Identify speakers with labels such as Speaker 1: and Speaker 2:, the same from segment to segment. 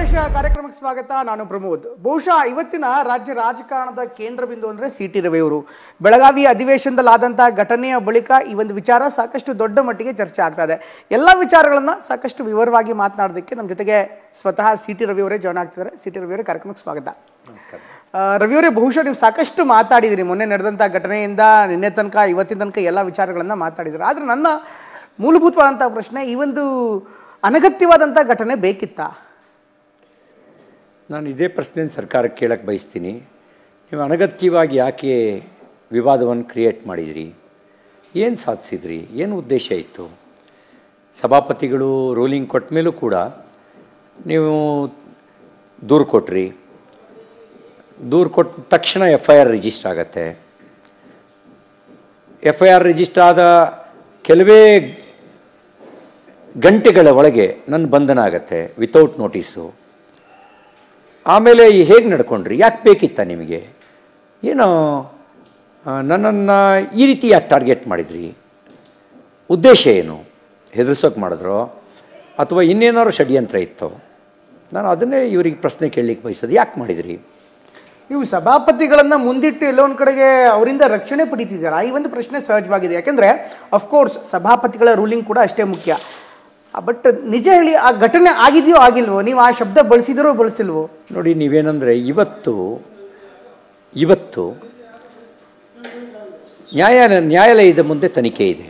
Speaker 1: ವಿಶೇಷ ಕಾರ್ಯಕ್ರಮಕ್ಕೆ ಸ್ವಾಗತ. ನಾನು ಪ್ರಮೋದ್. ಬಹುಶಃ ಇವತ್ತಿನ ರಾಜ್ಯ ರಾಜಕಾರಣದ ಕೇಂದ್ರ ಬಿಂದು ಅಂದರೆ ಸಿ.ಟಿ. ರವಿ ಅವರು. ಬೆಳಗಾವಿ ಅಧಿವೇಶನದಲ್ಲಾದಂತಹ ಘಟನೆಯ ಬಳಿಕ ಈ ಒಂದು ವಿಚಾರ ಸಾಕಷ್ಟು ದೊಡ್ಡ ಮಟ್ಟಿಗೆ ಚರ್ಚೆ ಆಗ್ತಾ ಇದೆ. ಎಲ್ಲ ವಿಚಾರಗಳನ್ನು ಸಾಕಷ್ಟು ವಿವರವಾಗಿ ಮಾತನಾಡೋದಕ್ಕೆ ನಮ್ಮ ಜೊತೆಗೆ ಸ್ವತಃ ಸಿ.ಟಿ. ರವಿ ಅವರೇ ಜಾಯ್ನ್ ಆಗ್ತಿದ್ದಾರೆ. ಸಿ.ಟಿ. ರವಿ ಅವರೇ ಕಾರ್ಯಕ್ರಮಕ್ಕೆ ಸ್ವಾಗತ. ರವಿಯವರೇ, ಬಹುಶಃ ನೀವು ಸಾಕಷ್ಟು ಮಾತಾಡಿದಿರಿ. ಮೊನ್ನೆ ನಡೆದಂಥ ಘಟನೆಯಿಂದ ನಿನ್ನೆ ತನಕ ಇವತ್ತಿನ ತನಕ ಎಲ್ಲ ವಿಚಾರಗಳನ್ನು ಮಾತಾಡಿದಿರಿ. ಆದರೆ ನನ್ನ ಮೂಲಭೂತವಾದಂಥ ಪ್ರಶ್ನೆ, ಈ ಒಂದು ಅನಗತ್ಯವಾದಂಥ ಘಟನೆ ಬೇಕಿತ್ತಾ?
Speaker 2: ನಾನು ಇದೇ ಪ್ರಶ್ನೆಯನ್ನು ಸರ್ಕಾರಕ್ಕೆ ಕೇಳಕ್ಕೆ ಬಯಸ್ತೀನಿ. ನೀವು ಅನಗತ್ಯವಾಗಿ ಯಾಕೆ ವಿವಾದವನ್ನು ಕ್ರಿಯೇಟ್ ಮಾಡಿದಿರಿ? ಏನು ಸಾಧಿಸಿದ್ರಿ? ಏನು ಉದ್ದೇಶ ಇತ್ತು? ಸಭಾಪತಿಗಳು ರೂಲಿಂಗ್ ಕೊಟ್ಟ ಮೇಲೂ ಕೂಡ ನೀವು ದೂರು ಕೊಟ್ರಿ. ದೂರು ಕೊಟ್ಟ ತಕ್ಷಣ FIR ರಿಜಿಸ್ಟರ್ ಆಗತ್ತೆ. FIR ರಿಜಿಸ್ಟರ್ ಆದ ಕೆಲವೇ ಗಂಟೆಗಳ ಒಳಗೆ ನನ್ನ ಬಂಧನ ಆಗತ್ತೆ ವಿತೌಟ್ ನೋಟಿಸು. ಆಮೇಲೆ ಹೇಗೆ ನಡ್ಕೊಂಡ್ರಿ? ಯಾಕೆ ಬೇಕಿತ್ತ ನಿಮಗೆ? ಏನೋ ನನ್ನನ್ನು ಈ ರೀತಿ ಯಾಕೆ ಟಾರ್ಗೆಟ್ ಮಾಡಿದ್ರಿ? ಉದ್ದೇಶ ಏನು? ಹೆದರ್ಸೋಕೆ ಮಾಡಿದ್ರೋ ಅಥವಾ ಇನ್ನೇನಾದ್ರು ಷಡ್ಯಂತ್ರ ಇತ್ತೋ? ನಾನು ಅದನ್ನೇ ಇವರಿಗೆ ಪ್ರಶ್ನೆ ಕೇಳಲಿಕ್ಕೆ ಬಯಸೋದು, ಯಾಕೆ ಮಾಡಿದ್ರಿ?
Speaker 1: ನೀವು ಸಭಾಪತಿಗಳನ್ನು ಮುಂದಿಟ್ಟು ಎಲ್ಲೋ ಒಂದು ಕಡೆಗೆ ಅವರಿಂದ ರಕ್ಷಣೆ ಪಡಿತಿದ್ದೀರಾ? ಈ ಒಂದು ಪ್ರಶ್ನೆ ಸಹಜವಾಗಿದೆ. ಯಾಕೆಂದರೆ ಅಫ್ಕೋರ್ಸ್ ಸಭಾಪತಿಗಳ ರೂಲಿಂಗ್ ಕೂಡ ಅಷ್ಟೇ ಮುಖ್ಯ. ಬಟ್ ನಿಜ ಹೇಳಿ, ಆ ಘಟನೆ ಆಗಿದೆಯೋ ಆಗಿಲ್ವೋ? ನೀವು ಆ ಶಬ್ದ ಬಳಸಿದ್ರೋ ಬಳಸಿಲ್ವೋ?
Speaker 2: ನೋಡಿ, ನೀವೇನಂದರೆ ಇವತ್ತು ನ್ಯಾಯಾಲಯದ ಮುಂದೆ ತನಿಖೆ ಇದೆ.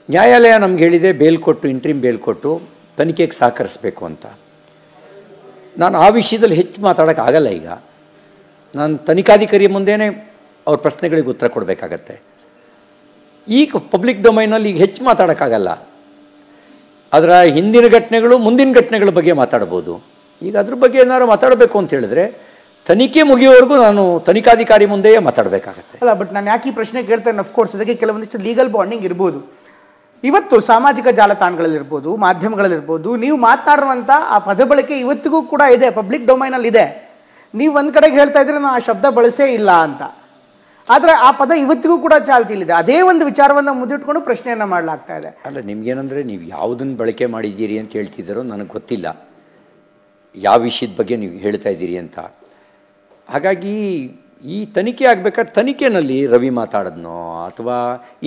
Speaker 2: ನ್ಯಾಯಾಲಯ ನಮ್ಗೆ ಹೇಳಿದೆ ಬೇಲ್ ಕೊಟ್ಟು, ಇಂಟ್ರಿಮ್ ಬೇಲ್ ಕೊಟ್ಟು ತನಿಖೆಗೆ ಸಹಕರಿಸಬೇಕು ಅಂತ. ನಾನು ಆ ವಿಷಯದಲ್ಲಿ ಹೆಚ್ಚು ಮಾತಾಡೋಕ್ಕಾಗಲ್ಲ. ಈಗ ನಾನು ತನಿಖಾಧಿಕಾರಿಯ ಮುಂದೆನೇ ಅವ್ರ ಪ್ರಶ್ನೆಗಳಿಗೆ ಉತ್ತರ ಕೊಡಬೇಕಾಗತ್ತೆ. ಈಗ ಪಬ್ಲಿಕ್ ಡೊಮೈನಲ್ಲಿ ಈಗ ಹೆಚ್ಚು ಮಾತಾಡೋಕ್ಕಾಗಲ್ಲ. ಅದರ ಹಿಂದಿನ ಘಟನೆಗಳು, ಮುಂದಿನ ಘಟನೆಗಳ ಬಗ್ಗೆ ಮಾತಾಡ್ಬೋದು. ಈಗ ಅದ್ರ ಬಗ್ಗೆ ಏನಾದ್ರು ಮಾತಾಡಬೇಕು ಅಂತ ಹೇಳಿದ್ರೆ ತನಿಖೆ ಮುಗಿಯೋವರೆಗೂ ನಾನು ತನಿಖಾಧಿಕಾರಿ ಮುಂದೆಯೇ ಮಾತಾಡಬೇಕಾಗತ್ತೆ.
Speaker 1: ಅಲ್ಲ, ಬಟ್ ನಾನು ಯಾಕೆ ಈ ಪ್ರಶ್ನೆ ಕೇಳ್ತೇನೆ, ಅಫ್ಕೋರ್ಸ್ ಅದಕ್ಕೆ ಕೆಲವೊಂದಿಷ್ಟು ಲೀಗಲ್ ಬಾಂಡಿಂಗ್ ಇರ್ಬೋದು. ಇವತ್ತು ಸಾಮಾಜಿಕ ಜಾಲತಾಣಗಳಲ್ಲಿರ್ಬೋದು, ಮಾಧ್ಯಮಗಳಲ್ಲಿರ್ಬೋದು, ನೀವು ಮಾತನಾಡುವಂಥ ಆ ಪದ ಬಳಕೆ ಇವತ್ತಿಗೂ ಕೂಡ ಇದೆ, ಪಬ್ಲಿಕ್ ಡೊಮೈನಲ್ಲಿ ಇದೆ. ನೀವು ಒಂದು ಕಡೆಗೆ ಹೇಳ್ತಾ ಇದ್ರೆ ನಾನು ಆ ಶಬ್ದ ಬಳಸೇ ಇಲ್ಲ ಅಂತ, ಆದರೆ ಆ ಪದ ಇವತ್ತಿಗೂ ಕೂಡ ಚಾಲ್ತಿಯಲ್ಲಿದೆ. ಅದೇ ಒಂದು ವಿಚಾರವನ್ನು ಮುಂದಿಟ್ಕೊಂಡು ಪ್ರಶ್ನೆಯನ್ನು ಮಾಡಲಾಗ್ತಾ ಇದೆ.
Speaker 2: ಅಲ್ಲ, ನಿಮ್ಗೇನಂದರೆ ನೀವು ಯಾವುದನ್ನು ಬಳಕೆ ಮಾಡಿದ್ದೀರಿ ಅಂತ ಹೇಳ್ತಿದ್ದೀರೋ ನನಗೆ ಗೊತ್ತಿಲ್ಲ, ಯಾವ ವಿಷಯದ ಬಗ್ಗೆ ನೀವು ಹೇಳ್ತಾ ಇದ್ದೀರಿ ಅಂತ. ಹಾಗಾಗಿ ಈ ತನಿಖೆ ಆಗಬೇಕಾದ್ರೆ ತನಿಖೆಯಲ್ಲಿ ರವಿ ಮಾತಾಡಿದ್ನೋ ಅಥವಾ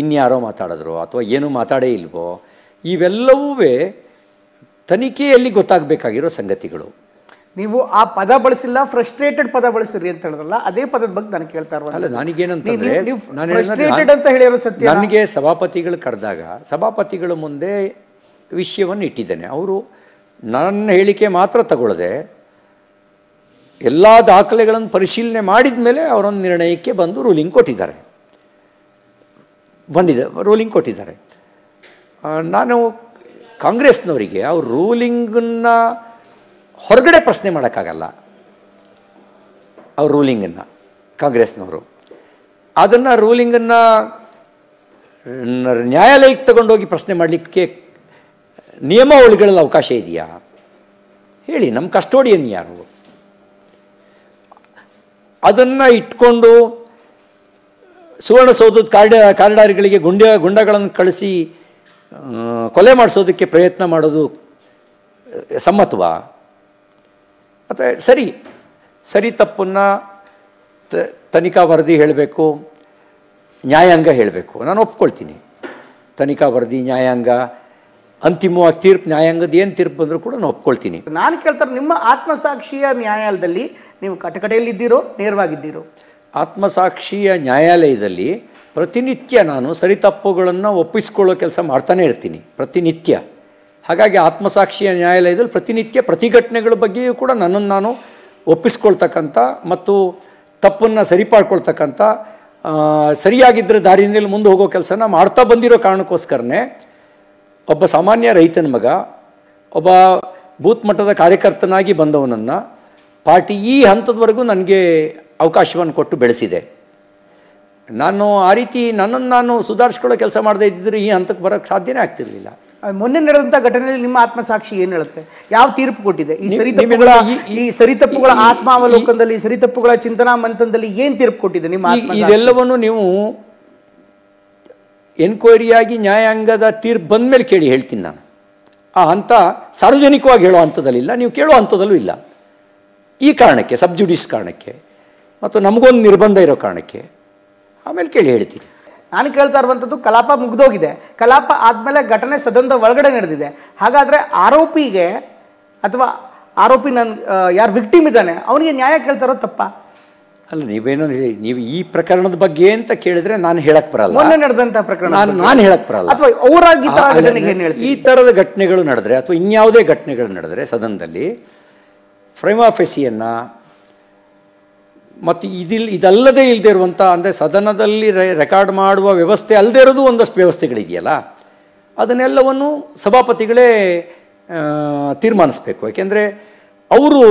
Speaker 2: ಇನ್ಯಾರೋ ಮಾತಾಡಿದ್ರೋ ಅಥವಾ ಏನೂ ಮಾತಾಡೇ ಇಲ್ವೋ, ಇವೆಲ್ಲವೂ ತನಿಖೆಯಲ್ಲಿ ಗೊತ್ತಾಗಬೇಕಾಗಿರೋ ಸಂಗತಿಗಳು.
Speaker 1: ನೀವು ಆ ಪದ ಬಳಸಿಲ್ಲ, ಫ್ರಸ್ಟ್ರೇಟೆಡ್ ಪದ ಬಳಸಿರಿ ಅಂತ ಹೇಳಿದ್ರಲ್ಲ, ಅದೇ ಪದದ ಬಗ್ಗೆ ನಾನು ಕೇಳ್ತಾ ಇರೋದು.
Speaker 2: ಅಲ್ಲ, ನನಗೇನಂತಂದರೆ ನನಗೆ ಸಭಾಪತಿಗಳು ಕರೆದಾಗ ಸಭಾಪತಿಗಳ ಮುಂದೆ ವಿಷಯವನ್ನು ಇಟ್ಟಿದ್ದೇನೆ. ಅವರು ನನ್ನ ಹೇಳಿಕೆ ಮಾತ್ರ ತಗೊಳ್ಳದೆ ಎಲ್ಲ ದಾಖಲೆಗಳನ್ನು ಪರಿಶೀಲನೆ ಮಾಡಿದ ಮೇಲೆ ಅವರೊಂದು ನಿರ್ಣಯಕ್ಕೆ ಬಂದು ರೂಲಿಂಗ್ ಕೊಟ್ಟಿದ್ದಾರೆ. ನಾನು ಕಾಂಗ್ರೆಸ್ನವರಿಗೆ ಅವ್ರ ರೂಲಿಂಗನ್ನು ಹೊರಗಡೆ ಪ್ರಶ್ನೆ ಮಾಡೋಕ್ಕಾಗಲ್ಲ. ಅವ್ರ ರೂಲಿಂಗನ್ನು ಕಾಂಗ್ರೆಸ್ನವರು ಅದನ್ನು ರೂಲಿಂಗನ್ನು ನ್ಯಾಯಾಲಯಕ್ಕೆ ತಗೊಂಡೋಗಿ ಪ್ರಶ್ನೆ ಮಾಡಲಿಕ್ಕೆ ನಿಯಮಾವಳಿಗಳಲ್ಲಿ ಅವಕಾಶ ಇದೆಯಾ ಹೇಳಿ? ನಮ್ಮ ಕಸ್ಟೋಡಿಯನ್ ಯಾರು? ಅದನ್ನು ಇಟ್ಕೊಂಡು ಸುವರ್ಣಸೌಧದ ಕಾರಿಡಾರ್ಗಳಿಗೆ ಗುಂಡಗಳನ್ನು ಕಳಿಸಿ ಕೊಲೆ ಮಾಡಿಸೋದಕ್ಕೆ ಪ್ರಯತ್ನ ಮಾಡೋದು ಸಮ್ಮತವಾ? ಮತ್ತು ಸರಿ ತಪ್ಪನ್ನು ತನಿಖಾ ವರದಿ ಹೇಳಬೇಕು, ನ್ಯಾಯಾಂಗ ಹೇಳಬೇಕು. ನಾನು ಒಪ್ಕೊಳ್ತೀನಿ. ತನಿಖಾ ವರದಿ, ನ್ಯಾಯಾಂಗ, ಅಂತಿಮವಾಗಿ ತೀರ್ಪು, ನ್ಯಾಯಾಂಗದ ಏನು ತೀರ್ಪು ಬಂದರೂ ಕೂಡ ನಾನು ಒಪ್ಕೊಳ್ತೀನಿ.
Speaker 1: ನಾನು ಕೇಳ್ತಾರೆ, ನಿಮ್ಮ ಆತ್ಮಸಾಕ್ಷಿಯ ನ್ಯಾಯಾಲಯದಲ್ಲಿ ನೀವು ಕಟಕಡೆಯಲ್ಲಿದ್ದೀರೋ ನೇರವಾಗಿದ್ದೀರೋ?
Speaker 2: ಆತ್ಮಸಾಕ್ಷಿಯ ನ್ಯಾಯಾಲಯದಲ್ಲಿ ಪ್ರತಿನಿತ್ಯ ನಾನು ಸರಿ ತಪ್ಪುಗಳನ್ನು ಒಪ್ಪಿಸ್ಕೊಳ್ಳೋ ಕೆಲಸ ಮಾಡ್ತಾನೆ ಇರ್ತೀನಿ, ಪ್ರತಿನಿತ್ಯ. ಹಾಗಾಗಿ ಆತ್ಮಸಾಕ್ಷಿಯ ನ್ಯಾಯಾಲಯದಲ್ಲಿ ಪ್ರತಿನಿತ್ಯ ಪ್ರತಿಘಟನೆಗಳ ಬಗ್ಗೆಯೂ ಕೂಡ ನನ್ನನ್ನು ನಾನು ಒಪ್ಪಿಸ್ಕೊಳ್ತಕ್ಕಂಥ ಮತ್ತು ತಪ್ಪನ್ನು ಸರಿಪಡ್ಕೊಳ್ತಕ್ಕಂಥ, ಸರಿಯಾಗಿದ್ದರೆ ದಾರಿಯಲ್ಲಿ ಮುಂದೆ ಹೋಗೋ ಕೆಲಸನ ಮಾಡ್ತಾ ಬಂದಿರೋ ಕಾರಣಕ್ಕೋಸ್ಕರನೇ ಒಬ್ಬ ಸಾಮಾನ್ಯ ರೈತನ ಮಗ, ಒಬ್ಬ ಬೂತ್ ಮಟ್ಟದ ಕಾರ್ಯಕರ್ತನಾಗಿ ಬಂದವನನ್ನು ಪಾರ್ಟಿ ಈ ಹಂತದವರೆಗೂ ನನಗೆ ಅವಕಾಶವನ್ನು ಕೊಟ್ಟು ಬೆಳೆಸಿದೆ. ನಾನು ಆ ರೀತಿ ನನ್ನನ್ನು ನಾನು ಸುಧಾರಿಸ್ಕೊಳ್ಳೋ ಕೆಲಸ ಮಾಡದೇ ಇದ್ದಿದ್ರೆ ಈ ಹಂತಕ್ಕೆ ಬರೋಕ್ಕೆ ಸಾಧ್ಯನೇ ಆಗ್ತಿರಲಿಲ್ಲ.
Speaker 1: ಮೊನ್ನೆ ನಡೆದಂಥ ಘಟನೆಯಲ್ಲಿ ನಿಮ್ಮ ಆತ್ಮಸಾಕ್ಷಿ ಏನು ಹೇಳುತ್ತೆ? ಯಾವ ತೀರ್ಪು ಕೊಟ್ಟಿದೆ? ಈ ಸರಿತಪ್ಪುಗಳ ಆತ್ಮಾವಲೋಕನದಲ್ಲಿ, ಸರಿತಪ್ಪುಗಳ ಚಿಂತನಾ ಮಂಥನದಲ್ಲಿ ಏನು ತೀರ್ಪು ಕೊಟ್ಟಿದೆ ನಿಮ್ಮ?
Speaker 2: ಇದೆಲ್ಲವನ್ನು ನೀವು ಎನ್ಕ್ವೈರಿಯಾಗಿ ನ್ಯಾಯಾಂಗದ ತೀರ್ಪು ಬಂದ ಮೇಲೆ ಕೇಳಿ ಹೇಳ್ತೀನಿ ನಾನು. ಆ ಹಂತ ಸಾರ್ವಜನಿಕವಾಗಿ ಹೇಳೋ ಹಂತದಲ್ಲಿಲ್ಲ, ನೀವು ಕೇಳೋ ಹಂತದಲ್ಲೂ ಇಲ್ಲ. ಈ ಕಾರಣಕ್ಕೆ, ಸಬ್ಜುಡಿಸ್ ಕಾರಣಕ್ಕೆ ಮತ್ತು ನಮಗೊಂದು ನಿರ್ಬಂಧ ಇರೋ ಕಾರಣಕ್ಕೆ ಆಮೇಲೆ ಕೇಳಿ ಹೇಳ್ತೀನಿ.
Speaker 1: ನಾನು ಕೇಳ್ತಾ ಇರುವಂಥದ್ದು ಕಲಾಪ ಮುಗಿದೋಗಿದೆ, ಕಲಾಪ ಆದಮೇಲೆ ಘಟನೆ ಸದನದ ಒಳಗಡೆ ನಡೆದಿದೆ. ಹಾಗಾದರೆ ಆರೋಪಿಗೆ ಅಥವಾ ಆರೋಪಿ ಯಾರು ವಿಕ್ಟಿಮ್ ಇದ್ದಾನೆ ಅವನಿಗೆ ನ್ಯಾಯ ಕೇಳ್ತಾ ಇರೋದು ತಪ್ಪಾ?
Speaker 2: ಅಲ್ಲ, ನೀವು ಈ ಪ್ರಕರಣದ ಬಗ್ಗೆ ಅಂತ ಕೇಳಿದ್ರೆ ನಾನು ಹೇಳಕ್ ಬರಲ್ಲ.
Speaker 1: ಮೊನ್ನೆ ನಡೆದಂತ ಪ್ರಕರಣ
Speaker 2: ನಾನು ಹೇಳಕ್ ಬರಲ್ಲ.
Speaker 1: ಅಥವಾ ಅವರಾಗಿ
Speaker 2: ಈ ಥರದ ಘಟನೆಗಳು ನಡೆದ್ರೆ ಅಥವಾ ಇನ್ಯಾವುದೇ ಘಟನೆಗಳು ನಡೆದ್ರೆ ಸದನದಲ್ಲಿ ಪ್ರೈಮಾ ಫೇಸಿಯನ್ನು ಮತ್ತು ಇದಲ್ಲದೆ ಇಲ್ಲದೆ ಇರುವಂಥ, ಅಂದರೆ ಸದನದಲ್ಲಿ ರೆಕಾರ್ಡ್ ಮಾಡುವ ವ್ಯವಸ್ಥೆ ಅಲ್ಲದೆ ಇರೋದು ಒಂದಷ್ಟು ವ್ಯವಸ್ಥೆಗಳಿದೆಯಲ್ಲ, ಅದನ್ನೆಲ್ಲವನ್ನು ಸಭಾಪತಿಗಳೇ ತೀರ್ಮಾನಿಸಬೇಕು. ಯಾಕೆಂದರೆ ಅವರು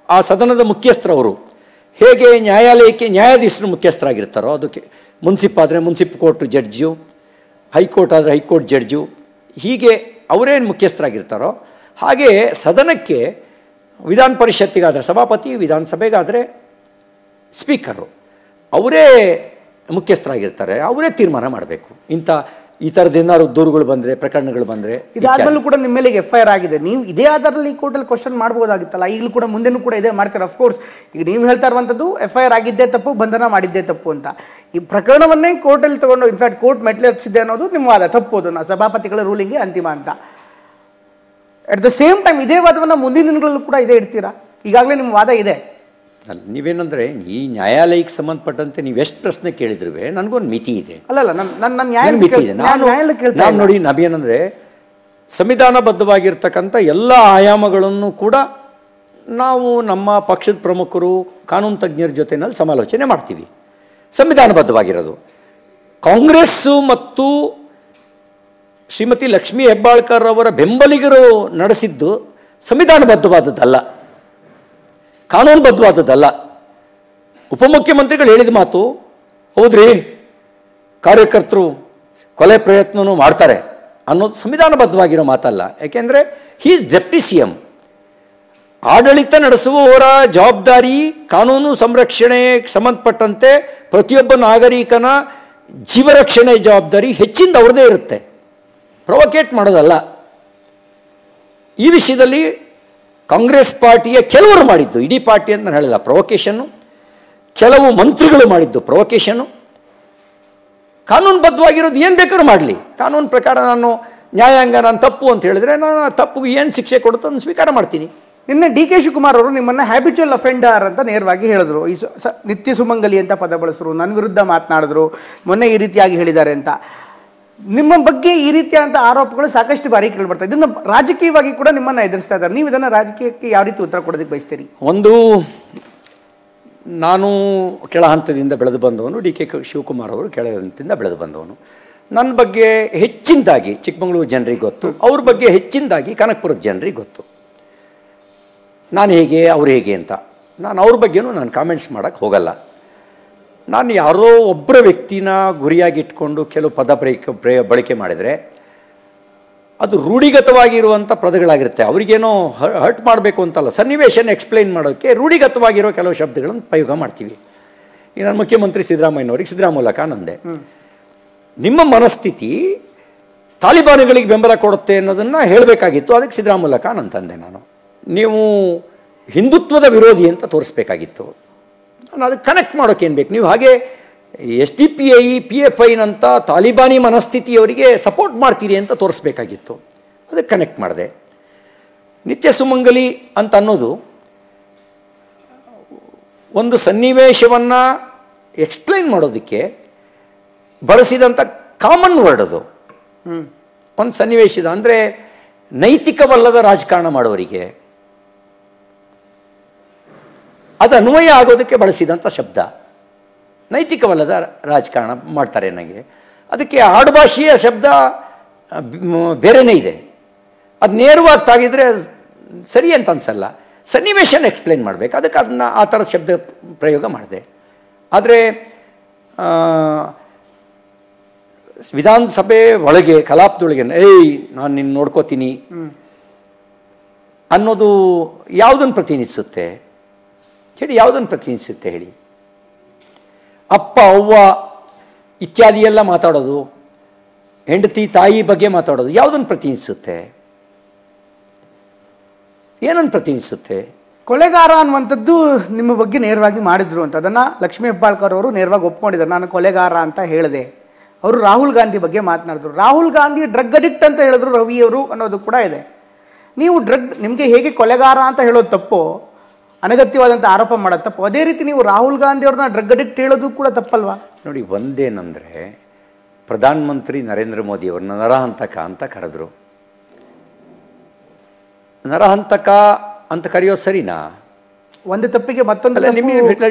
Speaker 2: ಆ ಸದನದ ಮುಖ್ಯಸ್ಥರವರು ಹೇಗೆ ನ್ಯಾಯಾಲಯಕ್ಕೆ ನ್ಯಾಯಾಧೀಶರು ಮುಖ್ಯಸ್ಥರಾಗಿರ್ತಾರೋ, ಅದಕ್ಕೆ ಮುನ್ಸಿಪ್ ಆದರೆ ಮುನ್ಸಿಪ್ ಕೋರ್ಟ್ ಜಡ್ಜು, ಹೈಕೋರ್ಟ್ ಆದರೆ ಹೈಕೋರ್ಟ್ ಜಡ್ಜು, ಹೀಗೆ ಅವರೇನು ಮುಖ್ಯಸ್ಥರಾಗಿರ್ತಾರೋ ಹಾಗೆ ಸದನಕ್ಕೆ ವಿಧಾನ ಪರಿಷತ್ತಿಗಾದರೆ ಸಭಾಪತಿ, ವಿಧಾನಸಭೆಗಾದರೆ ಸ್ಪೀಕರು ಅವರೇ ಮುಖ್ಯಸ್ಥರಾಗಿರ್ತಾರೆ. ಅವರೇ ತೀರ್ಮಾನ ಮಾಡಬೇಕು. ಈ ಥರದ್ದು ಏನಾದ್ರು ದೂರುಗಳು ಬಂದರೆ, ಪ್ರಕರಣಗಳು ಬಂದರೆ.
Speaker 1: ಇದಾದ್ಮೇಲೂ ಕೂಡ ನಿಮ್ಮ ಮೇಲೆ FIR ಆಗಿದೆ, ನೀವು ಇದೇ ಆಧಾರದಲ್ಲಿ ಈ ಕೋರ್ಟಲ್ಲಿ ಕ್ವಶನ್ ಮಾಡ್ಬೋದಾಗಿತ್ತಲ್ಲ. ಈಗಲೂ ಕೂಡ ಮುಂದೆನೂ ಕೂಡ ಇದೇ ಮಾಡ್ತಾರೆ. ಅಫ್ಕೋರ್ಸ್ ಈಗ ನೀವು ಹೇಳ್ತಾ ಇರುವಂಥದ್ದು FIR ಆಗಿದ್ದೇ ತಪ್ಪು, ಬಂಧನ ಮಾಡಿದ್ದೇ ತಪ್ಪು ಅಂತ. ಈ ಪ್ರಕರಣವನ್ನೇ ಕೋರ್ಟಲ್ಲಿ ತಗೊಂಡು ಇನ್ಫ್ಯಾಕ್ಟ್ ಕೋರ್ಟ್ ಮೆಟ್ಲೆ ಹತ್ತಿಸಿದೆ ಅನ್ನೋದು ನಿಮ್ಮ ವಾದ, ತಪ್ಪು. ಅದನ್ನು ಸಭಾಪತಿಗಳ ರೂಲಿಂಗ್ಗೆ ಅಂತಿಮ ಅಂತ. ಅಟ್ ದ ಸೇಮ್ ಟೈಮ್ ಇದೇ ವಾದವನ್ನು ಮುಂದಿನ ದಿನಗಳಲ್ಲೂ ಕೂಡ ಇದೇ ಇಡ್ತೀರಾ? ಈಗಾಗಲೇ ನಿಮ್ಮ ವಾದ ಇದೆ
Speaker 2: ಅಲ್ಲ. ನೀವೇನಂದರೆ ಈ ನ್ಯಾಯಾಲಯಕ್ಕೆ ಸಂಬಂಧಪಟ್ಟಂತೆ ನೀವು ಎಷ್ಟು ಪ್ರಶ್ನೆ ಕೇಳಿದ್ರೂ ನನಗೊಂದು ಮಿತಿ ಇದೆ.
Speaker 1: ಅಲ್ಲಲ್ಲ, ನನ್ನ
Speaker 2: ಮಿತಿ ಇದೆ. ನಾನು ನೋಡಿ, ನಾವೇನಂದರೆ ಸಂವಿಧಾನಬದ್ಧವಾಗಿರ್ತಕ್ಕಂಥ ಎಲ್ಲ ಆಯಾಮಗಳನ್ನು ಕೂಡ ನಾವು ನಮ್ಮ ಪಕ್ಷದ ಪ್ರಮುಖರು, ಕಾನೂನು ತಜ್ಞರ ಜೊತೆನಲ್ಲಿ ಸಮಾಲೋಚನೆ ಮಾಡ್ತೀವಿ. ಸಂವಿಧಾನಬದ್ಧವಾಗಿರೋದು ಕಾಂಗ್ರೆಸ್ಸು ಮತ್ತು ಶ್ರೀಮತಿ ಲಕ್ಷ್ಮೀ ಹೆಬ್ಬಾಳ್ಕರ್ ಅವರ ಬೆಂಬಲಿಗರು ನಡೆಸಿದ್ದು ಸಂವಿಧಾನಬದ್ಧವಾದದ್ದಲ್ಲ, ಕಾನೂನುಬದ್ಧವಾದದ್ದಲ್ಲ. ಉಪಮುಖ್ಯಮಂತ್ರಿಗಳು ಹೇಳಿದ ಮಾತು ಹೌದ್ರಿ, ಕಾರ್ಯಕರ್ತರು ಕೊಲೆ ಪ್ರಯತ್ನವೂ ಮಾಡ್ತಾರೆ ಅನ್ನೋದು ಸಂವಿಧಾನಬದ್ಧವಾಗಿರೋ ಮಾತಲ್ಲ. ಯಾಕೆಂದರೆ ಹಿ ಈಸ್ ಡೆಪ್ಟಿ CM. ಆಡಳಿತ ನಡೆಸುವವರ ಜವಾಬ್ದಾರಿ ಕಾನೂನು ಸಂರಕ್ಷಣೆಗೆ ಸಂಬಂಧಪಟ್ಟಂತೆ ಪ್ರತಿಯೊಬ್ಬ ನಾಗರಿಕನ ಜೀವರಕ್ಷಣೆ ಜವಾಬ್ದಾರಿ ಹೆಚ್ಚಿಂದ ಅವ್ರದ್ದೇ ಇರುತ್ತೆ, ಪ್ರೊವೊಕೇಟ್ ಮಾಡೋದಲ್ಲ. ಈ ವಿಷಯದಲ್ಲಿ ಕಾಂಗ್ರೆಸ್ ಪಾರ್ಟಿಯ ಕೆಲವರು ಮಾಡಿದ್ದು, ಇಡೀ ಪಾರ್ಟಿ ಅಂತ ನಾನು ಹೇಳಿಲ್ಲ, ಪ್ರೊವೊಕೇಶನ್ನು, ಕೆಲವು ಮಂತ್ರಿಗಳು ಮಾಡಿದ್ದು ಪ್ರೊವೊಕೇಶನ್ನು. ಕಾನೂನುಬದ್ಧವಾಗಿರೋದು ಏನು ಬೇಕಾದ್ರೂ ಮಾಡಲಿ, ಕಾನೂನು ಪ್ರಕಾರ ನಾನು ನ್ಯಾಯಾಂಗ ನಾನು ತಪ್ಪು ಅಂತ ಹೇಳಿದ್ರೆ ನಾನು ತಪ್ಪಿಗೆ ಏನು ಶಿಕ್ಷೆ ಕೊಡುತ್ತೋ ಅದನ್ನು ಸ್ವೀಕಾರ ಮಾಡ್ತೀನಿ.
Speaker 1: ನಿನ್ನೆ DK ಶಿವಕುಮಾರ್ ಅವರು ನಿಮ್ಮನ್ನು ಹ್ಯಾಬಿಚುವಲ್ ಅಫೆಂಡರ್ ಅಂತ ನೇರವಾಗಿ ಹೇಳಿದ್ರು. ಈ ನಿತ್ಯ ಸುಮಂಗಲಿ ಅಂತ ಪದ ಬಳಸಿದ್ರು, ನನ್ನ ವಿರುದ್ಧ ಮಾತನಾಡಿದ್ರು, ಮೊನ್ನೆ ಈ ರೀತಿಯಾಗಿ ಹೇಳಿದ್ದಾರೆ ಅಂತ. ನಿಮ್ಮ ಬಗ್ಗೆ ಈ ರೀತಿಯಾದಂಥ ಆರೋಪಗಳು ಸಾಕಷ್ಟು ಬಾರಿ ಕೇಳಿಬರ್ತದೆ. ಇದನ್ನು ರಾಜಕೀಯವಾಗಿ ಕೂಡ ನಿಮ್ಮನ್ನು ಎದುರಿಸ್ತಾ ಇದ್ದಾರೆ. ನೀವು ಇದನ್ನು ರಾಜಕೀಯಕ್ಕೆ ಯಾವ ರೀತಿ ಉತ್ತರ ಕೊಡೋದಕ್ಕೆ ಬಯಸ್ತೀರಿ?
Speaker 2: ಒಂದು, ನಾನು ಕೆಳ ಹಂತದಿಂದ ಬೆಳೆದು ಬಂದವನು, DK ಶಿವಕುಮಾರ್ ಅವರು ಕೆಳ ಹಂತದಿಂದ ಬೆಳೆದು ಬಂದವನು. ನನ್ನ ಬಗ್ಗೆ ಹೆಚ್ಚಿನದಾಗಿ ಚಿಕ್ಕಮಗಳೂರು ಜನರಿಗೆ ಗೊತ್ತು, ಅವ್ರ ಬಗ್ಗೆ ಹೆಚ್ಚಿನದಾಗಿ ಕನಕಪುರದ ಜನರಿಗೆ ಗೊತ್ತು. ನಾನು ಹೇಗೆ ಅವ್ರು ಹೇಗೆ ಅಂತ ನಾನು ಅವ್ರ ಬಗ್ಗೆನೂ ನಾನು ಕಾಮೆಂಟ್ಸ್ ಮಾಡೋಕ್ಕೆ ಹೋಗಲ್ಲ. ನಾನು ಯಾರೋ ಒಬ್ಬರ ವ್ಯಕ್ತಿನ ಗುರಿಯಾಗಿಟ್ಕೊಂಡು ಕೆಲವು ಪದ ಬಳಕೆ ಮಾಡಿದರೆ ಅದು ರೂಢಿಗತವಾಗಿರುವಂಥ ಪದಗಳಾಗಿರುತ್ತೆ. ಅವರಿಗೇನೋ ಹರ್ಟ್ ಮಾಡಬೇಕು ಅಂತಲ್ಲ, ಸನ್ನಿವೇಶನ ಎಕ್ಸ್ಪ್ಲೈನ್ ಮಾಡೋಕ್ಕೆ ರೂಢಿಗತವಾಗಿರೋ ಕೆಲವು ಶಬ್ದಗಳನ್ನು ಪ್ರಯೋಗ ಮಾಡ್ತೀವಿ. ಈಗ ನಾನು ಮುಖ್ಯಮಂತ್ರಿ ಸಿದ್ದರಾಮಯ್ಯನವ್ರಿಗೆ ಸಿದ್ದರಾಮ ಮೂಲಕ ನಂದೆ, ನಿಮ್ಮ ಮನಸ್ಥಿತಿ ತಾಲಿಬಾನಿಗಳಿಗೆ ಬೆಂಬಲ ಕೊಡುತ್ತೆ ಅನ್ನೋದನ್ನು ಹೇಳಬೇಕಾಗಿತ್ತು, ಅದಕ್ಕೆ ಸಿದ್ದರಾಮ ಮೂಲಕ ನಾನು ತಂದೆ. ನೀವು ಹಿಂದುತ್ವದ ವಿರೋಧಿ ಅಂತ ತೋರಿಸ್ಬೇಕಾಗಿತ್ತು. ನಾನು ಅದಕ್ಕೆ ಕನೆಕ್ಟ್ ಮಾಡೋಕ್ಕೇನು ಬೇಕು? ನೀವು ಹಾಗೆ SDPI PFIನಂಥ ತಾಲಿಬಾನಿ ಮನಸ್ಥಿತಿಯವರಿಗೆ ಸಪೋರ್ಟ್ ಮಾಡ್ತೀರಿ ಅಂತ ತೋರಿಸ್ಬೇಕಾಗಿತ್ತು, ಅದಕ್ಕೆ ಕನೆಕ್ಟ್ ಮಾಡಿದೆ. ನಿತ್ಯ ಸುಮಂಗಲಿ ಅಂತ ಅನ್ನೋದು ಒಂದು ಸನ್ನಿವೇಶವನ್ನು ಎಕ್ಸ್ಪ್ಲೈನ್ ಮಾಡೋದಕ್ಕೆ ಬಳಸಿದಂಥ ಕಾಮನ್ ವರ್ಡ್. ಅದು ಒಂದು ಸನ್ನಿವೇಶದ, ಅಂದರೆ ನೈತಿಕವಲ್ಲದ ರಾಜಕಾರಣ ಮಾಡೋರಿಗೆ ಅದು ಅನ್ವಯ ಆಗೋದಕ್ಕೆ ಬಳಸಿದಂಥ ಶಬ್ದ. ನೈತಿಕವಲ್ಲದ ರಾಜಕಾರಣ ಮಾಡ್ತಾರೆ ನನಗೆ, ಅದಕ್ಕೆ ಆಡುಭಾಷೆಯ ಶಬ್ದ ಬೇರೆಯೇ ಇದೆ. ಅದು ನೇರವಾಗಿ ತಾಗಿದ್ರೆ ಸರಿ ಅಂತ ಅನಿಸಲ್ಲ, ಸನ್ನಿವೇಶನ ಎಕ್ಸ್ಪ್ಲೈನ್ ಮಾಡಬೇಕು, ಅದಕ್ಕೆ ಅದನ್ನು ಆ ಥರದ ಶಬ್ದ ಪ್ರಯೋಗ ಮಾಡಿದೆ. ಆದರೆ ವಿಧಾನಸಭೆ ಒಳಗೆ ಕಲಾಪದೊಳಗೆ ನಾನು ನಿನ್ನ ನೋಡ್ಕೋತೀನಿ ಅನ್ನೋದು ಯಾವುದನ್ನು ಪ್ರತಿನಿಧಿಸುತ್ತೆ ಹೇಳಿ? ಯಾವುದನ್ನು ಪ್ರತಿನಿಧಿಸುತ್ತೆ ಹೇಳಿ? ಅಪ್ಪ ಅವ್ವ ಇತ್ಯಾದಿ ಎಲ್ಲ ಮಾತಾಡೋದು ಹೆಂಡತಿ ತಾಯಿ ಬಗ್ಗೆ ಮಾತಾಡೋದು ಯಾವುದನ್ನು ಪ್ರತಿನಿಧಿಸುತ್ತೆ? ಏನನ್ನು ಪ್ರತಿನಿಧಿಸುತ್ತೆ?
Speaker 1: ಕೊಲೆಗಾರ ಅನ್ನುವಂಥದ್ದು ನಿಮ್ಮ ಬಗ್ಗೆ ನೇರವಾಗಿ ಮಾಡಿದ್ರು ಅಂತ ಅದನ್ನು ಲಕ್ಷ್ಮೀ ಹೆಬ್ಬಾಳ್ಕರ್ ಅವರು ನೇರವಾಗಿ ಒಪ್ಕೊಂಡಿದ್ದಾರೆ. ನಾನು ಕೊಲೆಗಾರ ಅಂತ ಹೇಳಿದೆ. ಅವರು ರಾಹುಲ್ ಗಾಂಧಿ ಬಗ್ಗೆ ಮಾತನಾಡಿದ್ರು. ರಾಹುಲ್ ಗಾಂಧಿ ಡ್ರಗ್ ಅಡಿಕ್ಟ್ ಅಂತ ಹೇಳಿದ್ರು ರವಿಯವರು ಅನ್ನೋದು ಕೂಡ ಇದೆ. ನೀವು ನಿಮಗೆ ಹೇಗೆ ಕೊಲೆಗಾರ ಅಂತ ಹೇಳೋದು ತಪ್ಪು, ಅನಗತ್ಯವಾದಂಥ ಆರೋಪ ಮಾಡೋದು ತಪ್ಪು, ಅದೇ ರೀತಿ ನೀವು ರಾಹುಲ್ ಗಾಂಧಿ ಅವ್ರನ್ನ ಡ್ರಗ್ ಅಡಿಕ್ಟ್ ಹೇಳೋದು ಕೂಡ ತಪ್ಪಲ್ವಾ?
Speaker 2: ನೋಡಿ, ಒಂದೇನೆಂದರೆ ಪ್ರಧಾನಮಂತ್ರಿ ನರೇಂದ್ರ ಮೋದಿ ಅವ್ರನ್ನ ನರಹಂತಕ ಅಂತ ಕರೆದ್ರು. ನರಹಂತಕ ಅಂತ ಕರೆಯೋದು ಸರಿನಾ?
Speaker 1: ಒಂದು ತಪ್ಪಿಗೆ ಮತ್ತೊಂದು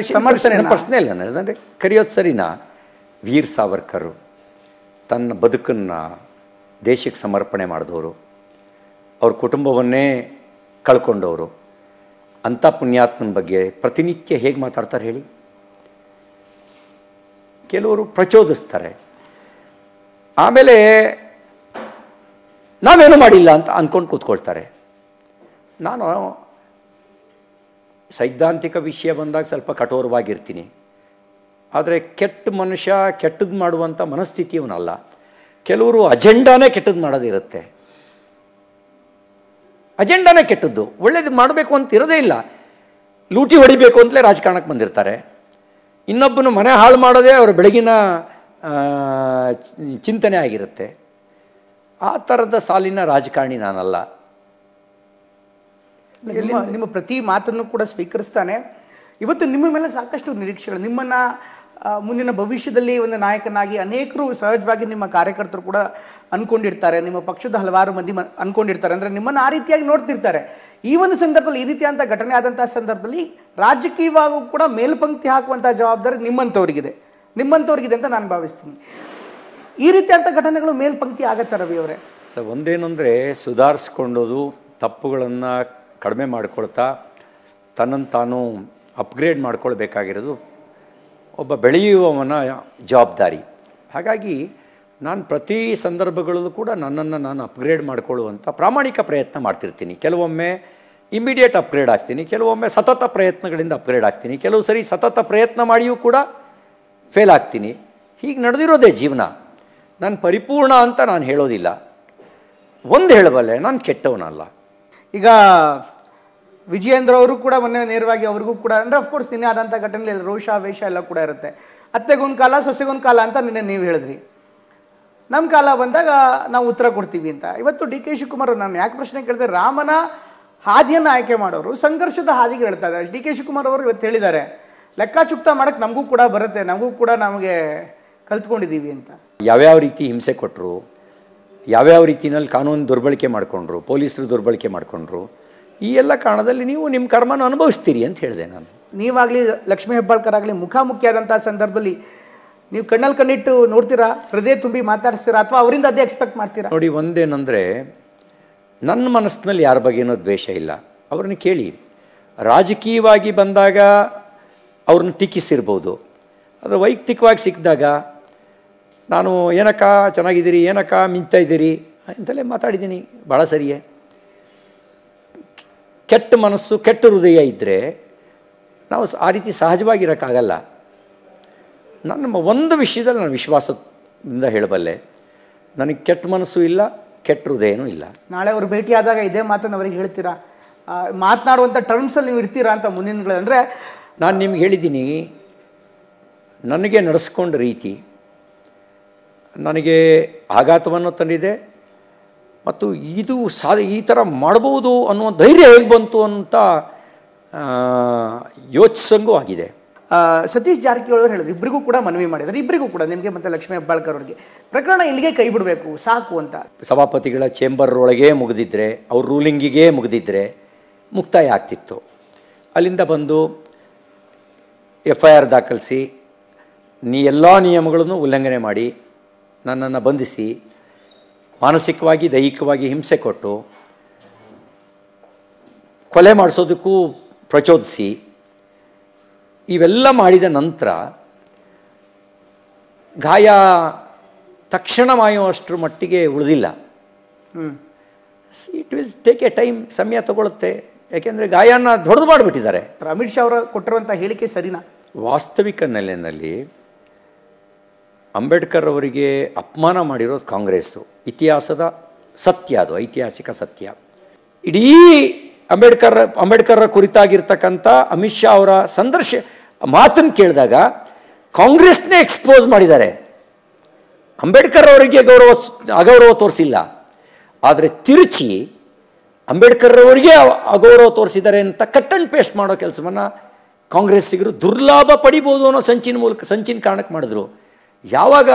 Speaker 2: ಪ್ರಶ್ನೆ ಇಲ್ಲ ಅಂದರೆ ಕರೆಯೋದು ಸರಿನಾ? ವೀರ್ ಸಾವರ್ಕರ್ ತನ್ನ ಬದುಕನ್ನು ದೇಶಕ್ಕೆ ಸಮರ್ಪಣೆ ಮಾಡಿದವರು, ಅವ್ರ ಕುಟುಂಬವನ್ನೇ ಕಳ್ಕೊಂಡವರು, ಅಂಥ ಪುಣ್ಯಾತ್ಮನ ಬಗ್ಗೆ ಪ್ರತಿನಿತ್ಯ ಹೇಗೆ ಮಾತಾಡ್ತಾರೆ ಹೇಳಿ? ಕೆಲವರು ಪ್ರಚೋದಿಸ್ತಾರೆ, ಆಮೇಲೆ ನಾವೇನು ಮಾಡಿಲ್ಲ ಅಂತ ಅಂದ್ಕೊಂಡು ಕೂತ್ಕೊಳ್ತಾರೆ. ನಾನು ಸೈದ್ಧಾಂತಿಕ ವಿಷಯ ಬಂದಾಗ ಸ್ವಲ್ಪ ಕಠೋರವಾಗಿರ್ತೀನಿ, ಆದರೆ ಕೆಟ್ಟ ಮನುಷ್ಯ ಕೆಟ್ಟದ್ದು ಮಾಡುವಂಥ ಮನಸ್ಥಿತಿಯವನಲ್ಲ. ಕೆಲವರು ಅಜೆಂಡಾನೇ ಕೆಟ್ಟದ್ದು ಮಾಡೋದಿರುತ್ತೆ. ಅಜೆಂಡಾನೇ ಕೆಟ್ಟದ್ದು, ಒಳ್ಳೇದು ಮಾಡಬೇಕು ಅಂತ ಇರೋದೇ ಇಲ್ಲ. ಲೂಟಿ ಹೊಡಿಬೇಕು ಅಂತಲೇ ರಾಜಕಾರಣಕ್ಕೆ ಬಂದಿರ್ತಾರೆ. ಇನ್ನೊಬ್ಬನು ಮನೆ ಹಾಳು ಮಾಡೋದೇ ಅವರ ಬೆಳಗಿನ ಚಿಂತನೆ ಆಗಿರುತ್ತೆ. ಆ ಥರದ ಸಾಲಿನ ರಾಜಕಾರಣಿ ನಾನಲ್ಲ.
Speaker 1: ನಿಮ್ಮ ಪ್ರತಿ ಮಾತನ್ನು ಕೂಡ ಸ್ವೀಕರಿಸ್ತಾನೆ. ಇವತ್ತು ನಿಮ್ಮ ಮೇಲೆ ಸಾಕಷ್ಟು ನಿರೀಕ್ಷೆಗಳು, ನಿಮ್ಮನ್ನು ಮುಂದಿನ ಭವಿಷ್ಯದಲ್ಲಿ ಒಂದು ನಾಯಕನಾಗಿ ಅನೇಕರು ಸಹಜವಾಗಿ ನಿಮ್ಮ ಕಾರ್ಯಕರ್ತರು ಕೂಡ ಅಂದ್ಕೊಂಡಿರ್ತಾರೆ, ನಿಮ್ಮ ಪಕ್ಷದ ಹಲವಾರು ಮಂದಿ ಅಂದ್ಕೊಂಡಿರ್ತಾರೆ. ಅಂದರೆ ನಿಮ್ಮನ್ನು ಆ ರೀತಿಯಾಗಿ ನೋಡ್ತಿರ್ತಾರೆ. ಈ ಒಂದು ಸಂದರ್ಭದಲ್ಲಿ, ಈ ರೀತಿಯಾದಂಥ ಘಟನೆ ಆದಂಥ ಸಂದರ್ಭದಲ್ಲಿ ರಾಜಕೀಯವಾಗೂ ಕೂಡ ಮೇಲ್ಪಂಕ್ತಿ ಹಾಕುವಂಥ ಜವಾಬ್ದಾರಿ ನಿಮ್ಮಂಥವ್ರಿಗಿದೆ ಅಂತ ನಾನು ಭಾವಿಸ್ತೀನಿ. ಈ ರೀತಿಯಾದಂಥ ಘಟನೆಗಳು ಮೇಲ್ಪಂಕ್ತಿ ಆಗತ್ತೆ ರವಿ ಅವರೇ?
Speaker 2: ಒಂದೇನೆಂದರೆ ಸುಧಾರಿಸ್ಕೊಂಡೋದು, ತಪ್ಪುಗಳನ್ನು ಕಡಿಮೆ ಮಾಡ್ಕೊಳ್ತಾ ತನ್ನನ್ನು ತಾನು ಅಪ್ಗ್ರೇಡ್ ಮಾಡ್ಕೊಳ್ಬೇಕಾಗಿರೋದು ಒಬ್ಬ ಬೆಳೆಯುವವನ ಜವಾಬ್ದಾರಿ. ಹಾಗಾಗಿ ನಾನು ಪ್ರತಿ ಸಂದರ್ಭಗಳಲ್ಲೂ ಕೂಡ ನನ್ನನ್ನು ನಾನು ಅಪ್ಗ್ರೇಡ್ ಮಾಡಿಕೊಳ್ಳುವಂಥ ಪ್ರಾಮಾಣಿಕ ಪ್ರಯತ್ನ ಮಾಡ್ತಿರ್ತೀನಿ. ಕೆಲವೊಮ್ಮೆ ಇಮ್ಮಿಡಿಯೇಟ್ ಅಪ್ಗ್ರೇಡ್ ಆಗ್ತೀನಿ, ಕೆಲವೊಮ್ಮೆ ಸತತ ಪ್ರಯತ್ನಗಳಿಂದ ಅಪ್ಗ್ರೇಡ್ ಆಗ್ತೀನಿ, ಕೆಲವು ಸರಿ ಸತತ ಪ್ರಯತ್ನ ಮಾಡಿಯೂ ಕೂಡ ಫೇಲ್ ಆಗ್ತೀನಿ. ಹೀಗೆ ನಡೆದಿರೋದೇ ಜೀವನ. ನಾನು ಪರಿಪೂರ್ಣ ಅಂತ ನಾನು ಹೇಳೋದಿಲ್ಲ. ಒಂದು ಹೇಳಬಲ್ಲೆ, ನಾನು ಕೆಟ್ಟವನಲ್ಲ.
Speaker 1: ಈಗ ವಿಜಯೇಂದ್ರ ಅವರು ಕೂಡ ಮೊನ್ನೆ ನೇರವಾಗಿ ಅವ್ರಿಗೂ ಕೂಡ ಅಂದರೆ ಅಫ್ಕೋರ್ಸ್ ನಿನ್ನೆ ಆದಂಥ ಘಟನೆಯಲ್ಲಿ ರೋಷ ವೇಷ ಎಲ್ಲ ಕೂಡ ಇರುತ್ತೆ. ಅತ್ತೆಗೊಂದು ಕಾಲ ಸೊಸೆಗೊಂದು ಕಾಲ ಅಂತ ನಿನ್ನೆ ನೀವು ಹೇಳಿದ್ರಿ. ನಮ್ಮ ಕಾಲ ಬಂದಾಗ ನಾವು ಉತ್ತರ ಕೊಡ್ತೀವಿ ಅಂತ. ಇವತ್ತು ಡಿ ಕೆ ಶಿವಕುಮಾರ್, ನಾನು ಯಾಕೆ ಪ್ರಶ್ನೆ ಕೇಳಿದೆ, ರಾಮನ ಹಾದಿಯನ್ನು ಆಯ್ಕೆ ಮಾಡೋರು ಸಂಘರ್ಷದ ಹಾದಿಗೆ ಹೇಳ್ತಾ ಇದ್ದಾರೆ. ಡಿ ಕೆ ಶಿವಕುಮಾರ್ ಅವರು ಇವತ್ತು ಹೇಳಿದ್ದಾರೆ, ಲೆಕ್ಕಾಚುಕ್ತ ಮಾಡೋಕ್ಕೆ ನಮಗೂ ಕೂಡ ಬರುತ್ತೆ, ನಮಗೆ ಕಲ್ತ್ಕೊಂಡಿದ್ದೀವಿ ಅಂತ.
Speaker 2: ಯಾವ್ಯಾವ ರೀತಿ ಹಿಂಸೆ ಕೊಟ್ಟರು, ಯಾವ್ಯಾವ ರೀತಿಯಲ್ಲಿ ಕಾನೂನು ದುರ್ಬಳಕೆ ಮಾಡಿಕೊಂಡ್ರು, ಪೊಲೀಸರು ದುರ್ಬಳಕೆ ಮಾಡಿಕೊಂಡ್ರು, ಈ ಎಲ್ಲ ಕಾರಣದಲ್ಲಿ ನೀವು ನಿಮ್ಮ ಕರ್ಮನ ಅನುಭವಿಸ್ತೀರಿ ಅಂತ ಹೇಳಿದೆ ನಾನು.
Speaker 1: ನೀವಾಗಲಿ ಲಕ್ಷ್ಮೀ ಹೆಬ್ಬಾಳ್ಕರ್ ಆಗಲಿ ಮುಖಾಮುಖಿಯಾದಂಥ ಸಂದರ್ಭದಲ್ಲಿ ನೀವು ಕಣ್ಣಲ್ಲಿ ಕಣ್ಣಿಟ್ಟು ನೋಡ್ತೀರಾ, ಹೃದಯ ತುಂಬಿ ಮಾತಾಡ್ತೀರಾ, ಅಥವಾ ಅವರಿಂದ ಅದೇ ಎಕ್ಸ್ಪೆಕ್ಟ್ ಮಾಡ್ತೀರಾ?
Speaker 2: ನೋಡಿ, ಒಂದೇನೆಂದರೆ ನನ್ನ ಮನಸ್ಸಿನಲ್ಲಿ ಯಾರ ಬಗ್ಗೆನೋ ದ್ವೇಷ ಇಲ್ಲ. ಅವ್ರನ್ನ ಕೇಳಿ. ರಾಜಕೀಯವಾಗಿ ಬಂದಾಗ ಅವ್ರನ್ನ ಟೀಕಿಸಿರ್ಬೋದು, ಆದರೆ ವೈಯಕ್ತಿಕವಾಗಿ ಸಿಕ್ಕಿದಾಗ ನಾನು ಏನಕ್ಕ ಚೆನ್ನಾಗಿದ್ದೀರಿ, ಏನಕ್ಕ ಮಿಂಚ್ತಾ ಇದ್ದೀರಿ ಅಂತಲೇ ಮಾತಾಡಿದ್ದೀನಿ. ಭಾಳ ಸರಿಯೇ. ಕೆಟ್ಟ ಮನಸ್ಸು, ಕೆಟ್ಟ ಹೃದಯ ಇದ್ದರೆ ನಾವು ಆ ರೀತಿ ಸಹಜವಾಗಿರೋಕ್ಕಾಗಲ್ಲ. ನನ್ನ ಒಂದು ವಿಷಯದಲ್ಲಿ ನಾನು ವಿಶ್ವಾಸದಿಂದ ಹೇಳಬಲ್ಲೆ, ನನಗೆ ಕೆಟ್ಟ ಮನಸ್ಸು ಇಲ್ಲ, ಕೆಟ್ಟ ಹೃದಯನೂ ಇಲ್ಲ. ನಾಳೆ
Speaker 1: ಅವರು ಭೇಟಿಯಾದಾಗ ಇದೇ ಮಾತನ್ನು ಅವ್ರಿಗೆ ಹೇಳ್ತೀರಾ? ಮಾತನಾಡುವಂಥ ಟರ್ಮ್ಸಲ್ಲಿ ನೀವು ಇರ್ತೀರಾ ಅಂತ ಮುಂದಿನ? ಅಂದರೆ
Speaker 2: ನಾನು ನಿಮ್ಗೆ ಹೇಳಿದ್ದೀನಿ, ನನಗೆ ನಡೆಸ್ಕೊಂಡ ರೀತಿ ನನಗೆ ಆಘಾತವನ್ನು ತಂದಿದೆ, ಮತ್ತು ಇದು ಈ ಥರ ಮಾಡ್ಬೋದು ಅನ್ನುವ ಧೈರ್ಯ ಹೇಗೆ ಬಂತು ಅಂತ ಯೋಚಿಸಂಗೂ ಆಗಿದೆ.
Speaker 1: ಸತೀಶ್ ಜಾರಕಿಹೊಳಿ ಅವರು ಹೇಳಿದ್ರು, ಇಬ್ಬರಿಗೂ ಕೂಡ ಮನವಿ ಮಾಡಿದ್ದಾರೆ, ಇಬ್ಬರಿಗೂ ಕೂಡ, ನಿಮಗೆ ಮತ್ತು ಲಕ್ಷ್ಮೀ ಹೆಬ್ಬಾಳ್ಕರ್ ಅವರಿಗೆ, ಪ್ರಕರಣ ಇಲ್ಲಿಗೆ ಕೈ ಬಿಡಬೇಕು ಸಾಕು ಅಂತ.
Speaker 2: ಸಭಾಪತಿಗಳ ಚೇಂಬರ್ ಒಳಗೆ ಮುಗಿದಿದ್ರೆ, ಅವ್ರ ರೂಲಿಂಗಿಗೆ ಮುಗಿದಿದ್ರೆ ಮುಕ್ತಾಯ ಆಗ್ತಿತ್ತು. ಅಲ್ಲಿಂದ ಬಂದು FIR ದಾಖಲಿಸಿ ಎಲ್ಲ ನಿಯಮಗಳನ್ನು ಉಲ್ಲಂಘನೆ ಮಾಡಿ ನನ್ನನ್ನು ಬಂಧಿಸಿ ಮಾನಸಿಕವಾಗಿ ದೈಹಿಕವಾಗಿ ಹಿಂಸೆ ಕೊಟ್ಟು ಕೊಲೆ ಮಾಡಿಸೋದಕ್ಕೂ ಪ್ರಚೋದಿಸಿ ಇವೆಲ್ಲ ಮಾಡಿದ ನಂತರ ಗಾಯ ತಕ್ಷಣ ಮಾಯುವಷ್ಟರ ಮಟ್ಟಿಗೆ ಉಳಿದಿಲ್ಲ. It will take A time, ಸಮಯ ತಗೊಳುತ್ತೆ. ಯಾಕೆಂದರೆ ಗಾಯನ ದೊಡ್ಡದು ಮಾಡಿಬಿಟ್ಟಿದ್ದಾರೆ.
Speaker 1: ಅಮಿತ್ ಶಾ ಅವರು ಕೊಟ್ಟಿರುವಂಥ ಹೇಳಿಕೆ ಸರಿನಾ?
Speaker 2: ವಾಸ್ತವಿಕ ನೆಲೆಯಲ್ಲಿ ಅಂಬೇಡ್ಕರ್ ಅವರಿಗೆ ಅಪಮಾನ ಮಾಡಿರೋದು ಕಾಂಗ್ರೆಸ್ಸು. ಇತಿಹಾಸದ ಸತ್ಯ, ಅದು ಐತಿಹಾಸಿಕ ಸತ್ಯ. ಇಡೀ ಅಂಬೇಡ್ಕರ್ ಕುರಿತಾಗಿರ್ತಕ್ಕಂಥ ಅಮಿತ್ ಶಾ ಅವರ ಮಾತನ್ನು ಕೇಳಿದಾಗ ಕಾಂಗ್ರೆಸ್ನೇ ಎಕ್ಸ್ಪೋಸ್ ಮಾಡಿದ್ದಾರೆ. ಅಂಬೇಡ್ಕರ್ ಅವರಿಗೆ ಅಗೌರವ ತೋರಿಸಿಲ್ಲ, ಆದರೆ ತಿರುಚಿ ಅಂಬೇಡ್ಕರ್ ಅವರಿಗೆ ಅಗೌರವ ತೋರಿಸಿದ್ದಾರೆ ಅಂತ ಕಟ್ ಆ್ಯಂಡ್ ಪೇಸ್ಟ್ ಮಾಡೋ ಕೆಲಸವನ್ನು ಕಾಂಗ್ರೆಸ್ಸಿಗರು ದುರ್ಲಾಭ ಪಡಿಬೋದು ಅನ್ನೋ ಸಂಚಿನ ಕಾರಣಕ್ಕೆ ಮಾಡಿದ್ರು. ಯಾವಾಗ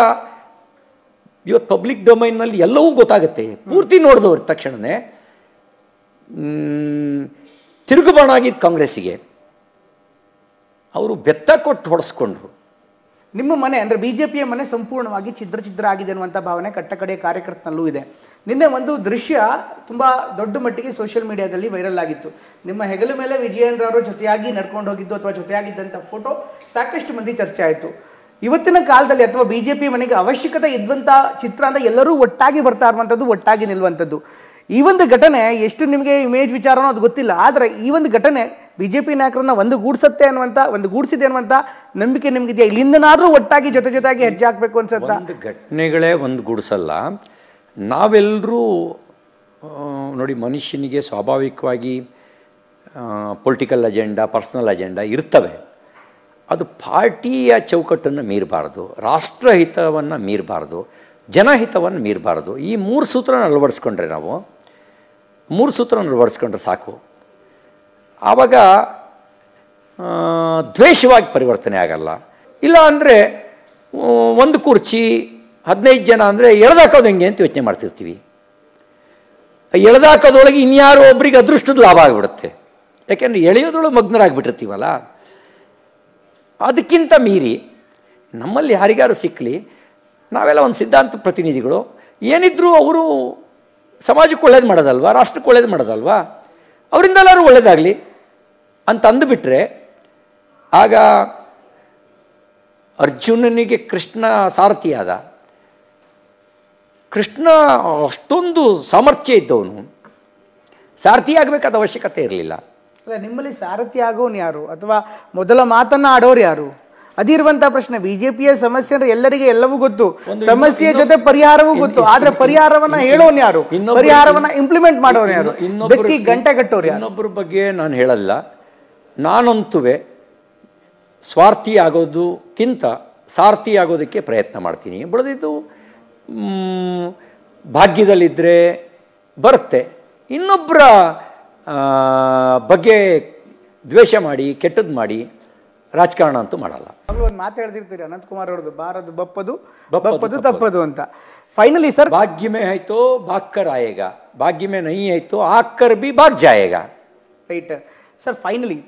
Speaker 2: ಇವತ್ತು ಪಬ್ಲಿಕ್ ಡೊಮೈನ್ನಲ್ಲಿ ಎಲ್ಲವೂ ಗೊತ್ತಾಗುತ್ತೆ, ಪೂರ್ತಿ ನೋಡಿದವ್ರು ತಕ್ಷಣವೇ ತಿರುಗುಬಾಣ ಆಗಿದ್ದು ಕಾಂಗ್ರೆಸ್ಸಿಗೆ. ಅವರು ಬೆತ್ತ ಕೊಟ್ಟು ಹೊಡೆಸ್ಕೊಂಡ್ರು.
Speaker 1: ನಿಮ್ಮ ಮನೆ ಅಂದರೆ BJPಯ ಮನೆ ಸಂಪೂರ್ಣವಾಗಿ ಛಿದ್ರ ಆಗಿದೆ ಅನ್ನುವಂಥ ಭಾವನೆ ಕಟ್ಟಕಡೆಯ ಕಾರ್ಯಕರ್ತನಲ್ಲೂ ಇದೆ. ನಿನ್ನೆ ಒಂದು ದೃಶ್ಯ ತುಂಬ ದೊಡ್ಡ ಮಟ್ಟಿಗೆ ಸೋಷಿಯಲ್ ಮೀಡಿಯಾದಲ್ಲಿ ವೈರಲ್ ಆಗಿತ್ತು. ನಿಮ್ಮ ಹೆಗಲ ಮೇಲೆ ವಿಜಯೇಂದ್ರ ಅವರು ಜೊತೆಯಾಗಿ ನಡ್ಕೊಂಡು ಹೋಗಿದ್ದು ಅಥವಾ ಜೊತೆಯಾಗಿದ್ದಂಥ ಫೋಟೋ ಸಾಕಷ್ಟು ಮಂದಿ ಚರ್ಚೆ ಆಯಿತು. ಇವತ್ತಿನ ಕಾಲದಲ್ಲಿ ಅಥವಾ BJP ಮನೆಗೆ ಅವಶ್ಯಕತೆ ಇದ್ದಂಥ ಚಿತ್ರ ಅಂದರೆ ಎಲ್ಲರೂ ಒಟ್ಟಾಗಿ ಬರ್ತಾ ಇರುವಂಥದ್ದು, ಒಟ್ಟಾಗಿ ನಿಲ್ಲುವಂಥದ್ದು. ಈ ಒಂದು ಘಟನೆ ಎಷ್ಟು ನಿಮಗೆ ಇಮೇಜ್ ವಿಚಾರನೋ ಅದು ಗೊತ್ತಿಲ್ಲ, ಆದರೆ ಈ ಒಂದು ಘಟನೆ BJP ನಾಯಕರನ್ನ ಗೂಡಿಸಿದೆ ಅನ್ನುವಂಥ ನಂಬಿಕೆ ನಿಮಗಿದೆಯಾ? ಇಲ್ಲಿಂದನಾದರೂ ಒಟ್ಟಾಗಿ ಜೊತೆಯಾಗಿ ಹೆಜ್ಜೆ ಹಾಕಬೇಕು ಅನ್ಸುತ್ತಾ?
Speaker 2: ಒಂದು ಘಟನೆಗಳೇ ಗೂಡಿಸಲ್ಲ. ನಾವೆಲ್ಲರೂ ನೋಡಿ, ಮನುಷ್ಯನಿಗೆ ಸ್ವಾಭಾವಿಕವಾಗಿ ಪೊಲಿಟಿಕಲ್ ಅಜೆಂಡಾ, ಪರ್ಸನಲ್ ಅಜೆಂಡಾ ಇರ್ತವೆ. ಅದು ಪಾರ್ಟಿಯ ಚೌಕಟ್ಟನ್ನು ಮೀರಬಾರ್ದು, ರಾಷ್ಟ್ರಹಿತವನ್ನು ಮೀರಬಾರ್ದು, ಜನಹಿತವನ್ನು ಮೀರಬಾರ್ದು. ಈ 3 ಸೂತ್ರನ ಅಳವಡಿಸ್ಕೊಂಡ್ರೆ ಸಾಕು. ಆವಾಗ ದ್ವೇಷವಾಗಿ ಪರಿವರ್ತನೆ ಆಗಲ್ಲ. ಇಲ್ಲ ಅಂದರೆ ಒಂದು ಕುರ್ಚಿ 15 ಜನ ಅಂದರೆ ಎಳೆದಾಕೋದು ಹೆಂಗೆ ಅಂತ ಯೋಚನೆ ಮಾಡ್ತಿರ್ತೀವಿ. ಎಳೆದಾಕೋದ್ರೊಳಗೆ ಇನ್ಯಾರೋ ಒಬ್ರಿಗೆ ಅದೃಷ್ಟದ ಲಾಭ ಆಗಿಬಿಡುತ್ತೆ. ಯಾಕೆಂದರೆ ಎಳೆಯೋದ್ರೊಳಗೆ ಮಗ್ನರಾಗಿಬಿಟ್ಟಿರ್ತೀವಲ್ಲ. ಅದಕ್ಕಿಂತ ಮೀರಿ ನಮ್ಮಲ್ಲಿ ಯಾರಿಗಾರು ಸಿಕ್ಕಲಿ, ನಾವೆಲ್ಲ ಒಂದು ಸಿದ್ಧಾಂತ ಪ್ರತಿನಿಧಿಗಳು, ಏನಿದ್ರೂ ಅವರು ಸಮಾಜಕ್ಕೆ ಒಳ್ಳೇದು ಮಾಡೋದಲ್ವಾ, ರಾಷ್ಟ್ರಕ್ಕೆ ಒಳ್ಳೇದು ಮಾಡೋದಲ್ವಾ, ಅವರಿಂದೆಲ್ಲರೂ ಒಳ್ಳೇದಾಗಲಿ ಅಂತ ಅಂದುಬಿಟ್ರೆ, ಆಗ ಅರ್ಜುನನಿಗೆ ಕೃಷ್ಣ ಸಾರಥಿಯಾದ. ಕೃಷ್ಣ ಅಷ್ಟೊಂದು ಸಾಮರ್ಥ್ಯ ಇದ್ದವನು, ಸಾರಥಿ ಆಗಬೇಕಾದ ಅವಶ್ಯಕತೆ ಇರಲಿಲ್ಲ.
Speaker 1: ಅಲ್ಲ, ನಿಮ್ಮಲ್ಲಿ ಸಾರಥಿ ಆಗೋನು ಯಾರು ಅಥವಾ ಮೊದಲ ಮಾತನ್ನು ಆಡೋರು ಯಾರು? ಅದಿರುವಂತಹ ಪ್ರಶ್ನೆ. BJPಯ ಸಮಸ್ಯೆ ಅಂದ್ರೆ ಎಲ್ಲರಿಗೆ ಎಲ್ಲವೂ ಗೊತ್ತು, ಸಮಸ್ಯೆಯ ಜೊತೆ ಪರಿಹಾರವೂ ಗೊತ್ತು, ಆದ್ರೆ ಪರಿಹಾರವನ್ನ ಹೇಳೋನು ಯಾರು, ಪರಿಹಾರವನ್ನ ಇಂಪ್ಲಿಮೆಂಟ್ ಮಾಡೋನು ಯಾರು, ಬೆಕ್ಕಿ ಗಂಟೆ ಕಟ್ಟೋರು ಯಾರು?
Speaker 2: ಇನ್ನೊಬ್ಬರ ಬಗ್ಗೆ ನಾನು ಹೇಳಲ್ಲ. ನಾನಂತೂ ಸ್ವಾರ್ಥಿ ಆಗೋದಕ್ಕಿಂತ ಸಾರ್ಥಿ ಆಗೋದಕ್ಕೆ ಪ್ರಯತ್ನ ಮಾಡ್ತೀನಿ. ಬೆಳೆದಿದ್ದು ಭಾಗ್ಯದಲ್ಲಿದ್ದರೆ ಬರುತ್ತೆ. ಇನ್ನೊಬ್ಬರ ಬಗ್ಗೆ ದ್ವೇಷ ಮಾಡಿ, ಕೆಟ್ಟದ್ದು ಮಾಡಿ ರಾಜಕಾರಣ ಅಂತೂ ಮಾಡಲ್ಲ.
Speaker 1: ಒಂದು ಮಾತು ಹೇಳ್ತಿರ್ತೀರಿ ಅನಂತಕುಮಾರ್ ಅವ್ರದ್ದು, ಬಾರದು ಬಪ್ಪದು ತಪ್ಪದು ಅಂತ. ಫೈನಲಿ ಸರ್,
Speaker 2: ಭಾಗ್ಯ ಮೇ ಆಯ್ತೋ ಬಾಕ್ಕರ್ ಆಯೇಗಾ, ಭಾಗ್ಯ ಮೇ ನಹೀ ಆಯ್ತೋ ಆಕ್ಕರ್ ಬಿ ಭಾಗ್ ಜಾಯೇಗಾ.
Speaker 1: ರೈಟ್ ಸರ್, ಫೈನಲಿ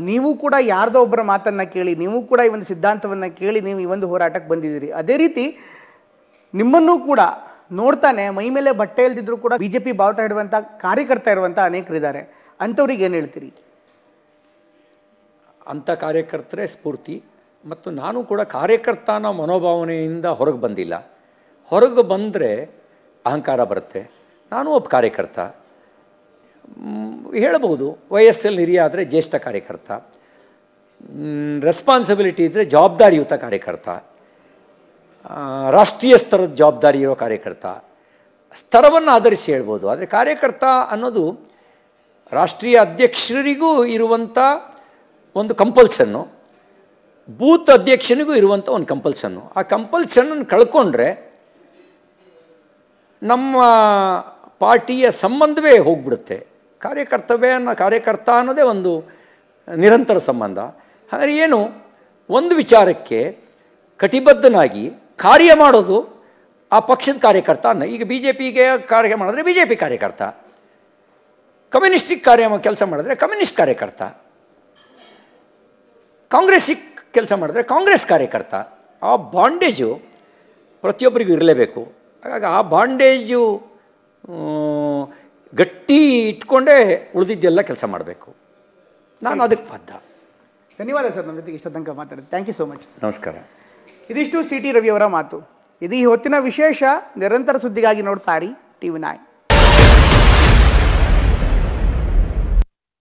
Speaker 1: ನೀವು ಕೂಡ ಯಾರ್ದೋ ಒಬ್ಬರ ಮಾತನ್ನು ಕೇಳಿ, ನೀವು ಕೂಡ ಈ ಒಂದು ಸಿದ್ಧಾಂತವನ್ನು ಕೇಳಿ ನೀವು ಈ ಒಂದು ಹೋರಾಟಕ್ಕೆ ಬಂದಿದ್ದೀರಿ. ಅದೇ ರೀತಿ ನಿಮ್ಮನ್ನೂ ಕೂಡ ನೋಡ್ತಾನೆ ಮೈ ಮೇಲೆ ಬಟ್ಟೆ ಇಲ್ದಿದ್ರು ಕೂಡ BJP ಬಾವುಟ ಇಡುವಂಥ ಕಾರ್ಯಕರ್ತ ಇರುವಂಥ ಅನೇಕರಿದ್ದಾರೆ. ಅಂಥವ್ರಿಗೆ ಏನು ಹೇಳ್ತೀರಿ?
Speaker 2: ಅಂಥ ಕಾರ್ಯಕರ್ತರೇ ಸ್ಫೂರ್ತಿ. ಮತ್ತು ನಾನು ಕೂಡ ಕಾರ್ಯಕರ್ತನ ಮನೋಭಾವನೆಯಿಂದ ಹೊರಗೆ ಬಂದಿಲ್ಲ. ಹೊರಗೆ ಬಂದರೆ ಅಹಂಕಾರ ಬರುತ್ತೆ. ನಾನು ಒಬ್ಬ ಕಾರ್ಯಕರ್ತ, ಹೇಳಬಹುದು ವಯಸ್ಸಲ್ಲಿ ಹಿರಿಯ ಆದರೆ ಜ್ಯೇಷ್ಠ ಕಾರ್ಯಕರ್ತ, ರೆಸ್ಪಾನ್ಸಿಬಿಲಿಟಿ ಇದ್ದರೆ ಜವಾಬ್ದಾರಿಯುತ ಕಾರ್ಯಕರ್ತ, ರಾಷ್ಟ್ರೀಯ ಸ್ತರದ ಜವಾಬ್ದಾರಿ ಇರೋ ಕಾರ್ಯಕರ್ತ, ಸ್ತರವನ್ನು ಆಧರಿಸಿ ಹೇಳ್ಬೋದು. ಆದರೆ ಕಾರ್ಯಕರ್ತ ಅನ್ನೋದು ರಾಷ್ಟ್ರೀಯ ಅಧ್ಯಕ್ಷರಿಗೂ ಇರುವಂಥ ಒಂದು ಕಂಪಲ್ಸನ್ನು, ಬೂತ್ ಅಧ್ಯಕ್ಷನಿಗೂ ಇರುವಂಥ ಒಂದು ಕಂಪಲ್ಸನ್ನು. ಆ ಕಂಪಲ್ಸನ್ನನ್ನು ಕಳ್ಕೊಂಡ್ರೆ ನಮ್ಮ ಪಾರ್ಟಿಯ ಸಂಬಂಧವೇ ಹೋಗ್ಬಿಡುತ್ತೆ. ಕಾರ್ಯಕರ್ತ ಅನ್ನೋದೇ ಒಂದು ನಿರಂತರ ಸಂಬಂಧ. ಹಾಗಾಗಿ ಏನು ಒಂದು ವಿಚಾರಕ್ಕೆ ಕಟಿಬದ್ಧನಾಗಿ ಕಾರ್ಯ ಮಾಡೋದು ಆ ಪಕ್ಷದ ಕಾರ್ಯಕರ್ತ ಅನ್ನ. ಈಗ BJPಗೆ ಕಾರ್ಯ ಮಾಡಿದ್ರೆ BJP ಕಾರ್ಯಕರ್ತ, ಕಮ್ಯುನಿಸ್ಟಿಕ್ ಕೆಲಸ ಮಾಡಿದ್ರೆ ಕಮ್ಯುನಿಸ್ಟ್ ಕಾರ್ಯಕರ್ತ, ಕಾಂಗ್ರೆಸ್ಸಿಗೆ ಕೆಲಸ ಮಾಡಿದ್ರೆ ಕಾಂಗ್ರೆಸ್ ಕಾರ್ಯಕರ್ತ. ಆ ಬಾಂಡೇಜು ಪ್ರತಿಯೊಬ್ಬರಿಗೂ ಇರಲೇಬೇಕು. ಹಾಗಾಗಿ ಆ ಬಾಂಡೇಜು ಗಟ್ಟಿ ಇಟ್ಕೊಂಡೇ ಉಳಿದಿದ್ದೆಲ್ಲ ಕೆಲಸ ಮಾಡಬೇಕು. ನಾನು ಅದಕ್ಕೆ ಬದ್ಧ.
Speaker 1: ಧನ್ಯವಾದ ಸರ್, ನಮ್ಮ ಜೊತೆಗೆ ಇಷ್ಟ ತನಕ ಮಾತಾಡಿದೆ. Thank you so much.
Speaker 2: ನಮಸ್ಕಾರ.
Speaker 1: ಇದಿಷ್ಟು CT ರವಿಯವರ ಮಾತು. ಇದು ಈ ಹೊತ್ತಿನ ವಿಶೇಷ. ನಿರಂತರ ಸುದ್ದಿಗಾಗಿ ನೋಡ್ತಾ ಇರಿ TV9.